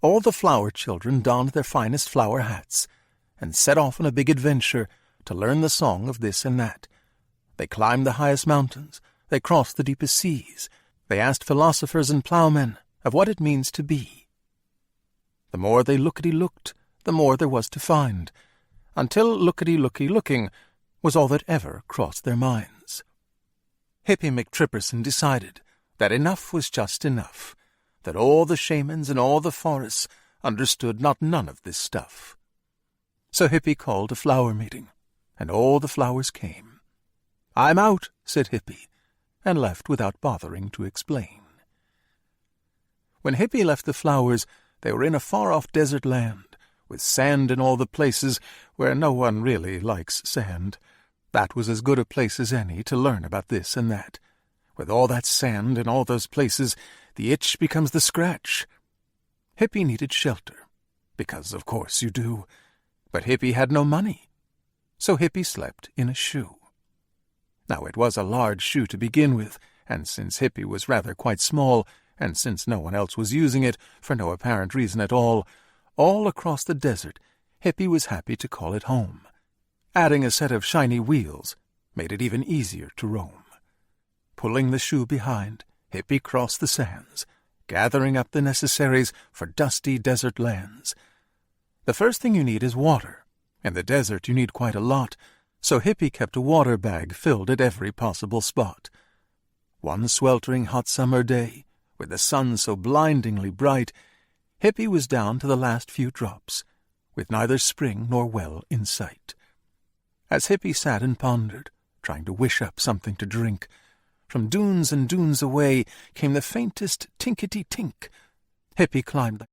all the flower children donned their finest flower hats and set off on a big adventure to learn the song of this and that. They climbed the highest mountains, they crossed the deepest seas, they asked philosophers and ploughmen of what it means to be. The more they lookety-looked, the more there was to find, until lookety-looky-looking was all that ever crossed their minds. Hippy McTripperson decided that enough was just enough, that all the shamans in all the forests understood not none of this stuff. So Hippy called a flower meeting, and all the flowers came. "I'm out," said Hippy, and left without bothering to explain. When Hippy left the flowers, they were in a far-off desert land, with sand in all the places where no one really likes sand. That was as good a place as any to learn about this and that. With all that sand in all those places, the itch becomes the scratch. Hippy needed shelter, because of course you do. But Hippy had no money, so Hippy slept in a shoe. Now it was a large shoe to begin with, and since Hippy was rather quite small, and since no one else was using it for no apparent reason at all across the desert, Hippy was happy to call it home. Adding a set of shiny wheels made it even easier to roam. Pulling the shoe behind, Hippy crossed the sands, gathering up the necessaries for dusty desert lands. The first thing you need is water. In the desert you need quite a lot, so Hippy kept a water bag filled at every possible spot. One sweltering hot summer day, with the sun so blindingly bright, Hippy was down to the last few drops, with neither spring nor well in sight. As Hippy sat and pondered, trying to wish up something to drink, from dunes and dunes away came the faintest tinkety-tink. Hippy climbed